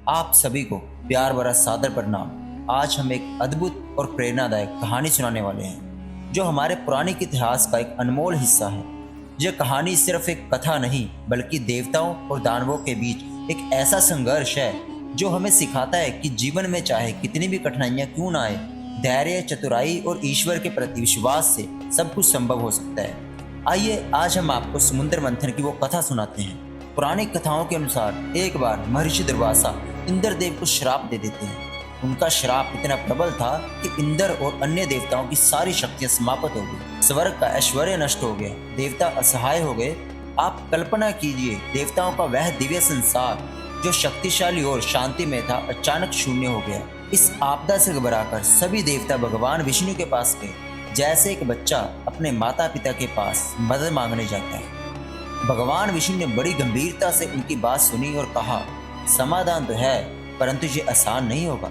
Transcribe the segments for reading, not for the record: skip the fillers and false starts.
आप सभी को प्यार भरा सादर प्रणाम। आज हम एक अद्भुत और प्रेरणादायक कहानी सुनाने वाले हैं जो हमारे पौराणिक इतिहास का एक अनमोल हिस्सा है। यह कहानी सिर्फ एक कथा नहीं बल्कि देवताओं और दानवों के बीच एक ऐसा संघर्ष है जो हमें सिखाता है कि जीवन में चाहे कितनी भी कठिनाइयां क्यों ना आए, धैर्य, चतुराई और ईश्वर के प्रति विश्वास से सब कुछ संभव हो सकता है। आइए आज हम आपको समुद्र मंथन की वो कथा सुनाते हैं। पुरानी कथाओं के अनुसार एक बार महर्षि दुर्वासा इंद्रदेव को श्राप दे देते हैं। उनका श्राप इतना प्रबल था कि इंद्र और अन्य देवताओं की सारी शक्तियां समाप्त हो गई। स्वर्ग का ऐश्वर्य नष्ट हो गया, देवता असहाय हो गए। आप कल्पना कीजिए, देवताओं का वह दिव्य संसार जो शक्तिशाली और शांति में था अचानक शून्य हो गया। इस आपदा से घबराकर सभी देवता भगवान विष्णु के पास गए, जैसे एक बच्चा अपने माता पिता के पास मदद मांगने जाता है। भगवान विष्णु ने बड़ी गंभीरता से उनकी बात सुनी और कहा, समाधान तो है परंतु ये आसान नहीं होगा।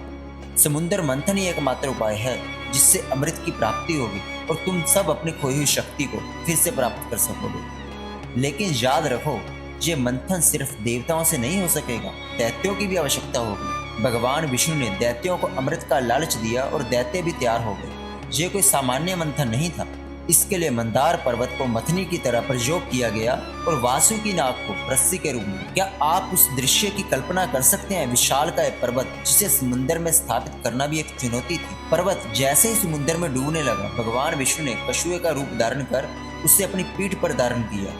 समुद्र मंथन ही एकमात्र उपाय है जिससे अमृत की प्राप्ति होगी और तुम सब अपनी खोई हुई शक्ति को फिर से प्राप्त कर सकोगे। लेकिन याद रखो, ये मंथन सिर्फ देवताओं से नहीं हो सकेगा, दैत्यों की भी आवश्यकता होगी। भगवान विष्णु ने दैत्यों को अमृत का लालच दिया और दैत्य भी तैयार हो गए। ये कोई सामान्य मंथन नहीं था। इसके लिए मंदार पर्वत को मथनी की तरह प्रयोग किया गया और वासुकी नाग को रस्सी के रूप में। क्या आप उस दृश्य की कल्पना कर सकते हैं? विशालकाय पर्वत जिसे समुद्र में स्थापित करना भी एक चुनौती थी। पर्वत जैसे ही समुद्र में डूबने लगा, भगवान विष्णु ने कछुए का रूप धारण कर उसे अपनी पीठ पर धारण किया।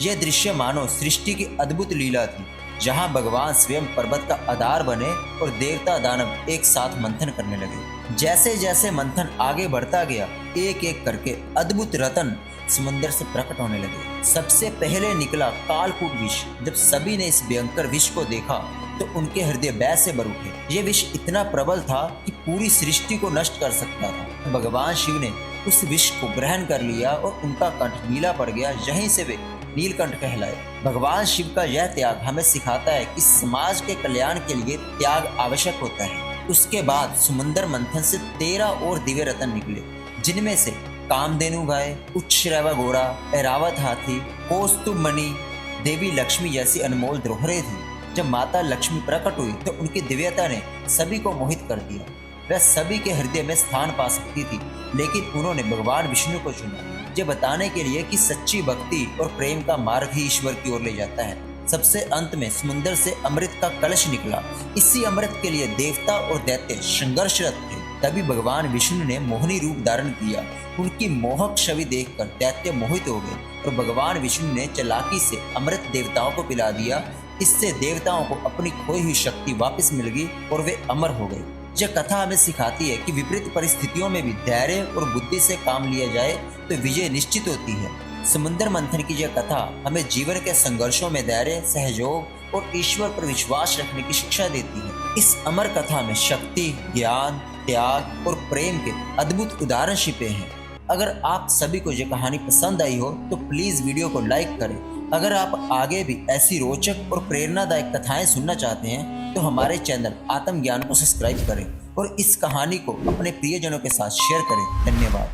यह दृश्य मानो सृष्टि की अद्भुत लीला थी, जहां भगवान स्वयं पर्वत का आधार बने और देवता दानव एक साथ मंथन करने लगे। जैसे जैसे मंथन आगे बढ़ता गया, एक एक करके अद्भुत रत्न समुद्र से प्रकट होने लगे। सबसे पहले निकला कालकूट विष। जब सभी ने इस भयंकर विष को देखा तो उनके हृदय भय से भर उठे। यह विष इतना प्रबल था कि पूरी सृष्टि को नष्ट कर सकता था। भगवान शिव ने उस विष को ग्रहण कर लिया और उनका कंठ नीला पड़ गया। यहीं से वे नीलकंठ कहलाए। भगवान शिव का यह त्याग हमें सिखाता है कि समाज के कल्याण के लिए त्याग आवश्यक होता है। उसके बाद समुद्र मंथन से 13 और दिव्य रत्न निकले, जिनमें से कामधेनु गाय, उच्चश्रवा घोड़ा, ऐरावत हाथी, कौस्तुभ मणि, देवी लक्ष्मी जैसी अनमोल धरोहरें थी। जब माता लक्ष्मी प्रकट हुई तो उनकी दिव्यता ने सभी को मोहित कर दिया। वह सभी के हृदय में स्थान पा सकती थी, लेकिन उन्होंने भगवान विष्णु को चुना, ये बताने के लिए कि सच्ची भक्ति और प्रेम का मार्ग ही ईश्वर की ओर ले जाता है। सबसे अंत में समुद्र से अमृत का कलश निकला। इसी अमृत के लिए देवता और दैत्य संघर्षरत थे। तभी भगवान विष्णु ने मोहिनी रूप धारण किया। उनकी मोहक छवि देखकर दैत्य मोहित हो गए और भगवान विष्णु ने चालाकी से अमृत देवताओं को पिला दिया। इससे देवताओं को अपनी खोई हुई शक्ति वापस मिल गई और वे अमर हो गए। यह कथा हमें सिखाती है कि विपरीत परिस्थितियों में भी धैर्य और बुद्धि से काम लिया जाए तो विजय निश्चित होती है। समुद्र मंथन की यह कथा हमें जीवन के संघर्षों में धैर्य, सहयोग और ईश्वर पर विश्वास रखने की शिक्षा देती है। इस अमर कथा में शक्ति, ज्ञान, त्याग और प्रेम के अद्भुत उदाहरण छिपे हैं। अगर आप सभी को यह कहानी पसंद आई हो तो प्लीज वीडियो को लाइक करें। अगर आप आगे भी ऐसी रोचक और प्रेरणादायक कथाएं सुनना चाहते हैं तो हमारे चैनल आत्मज्ञान को सब्सक्राइब करें और इस कहानी को अपने प्रियजनों के साथ शेयर करें। धन्यवाद।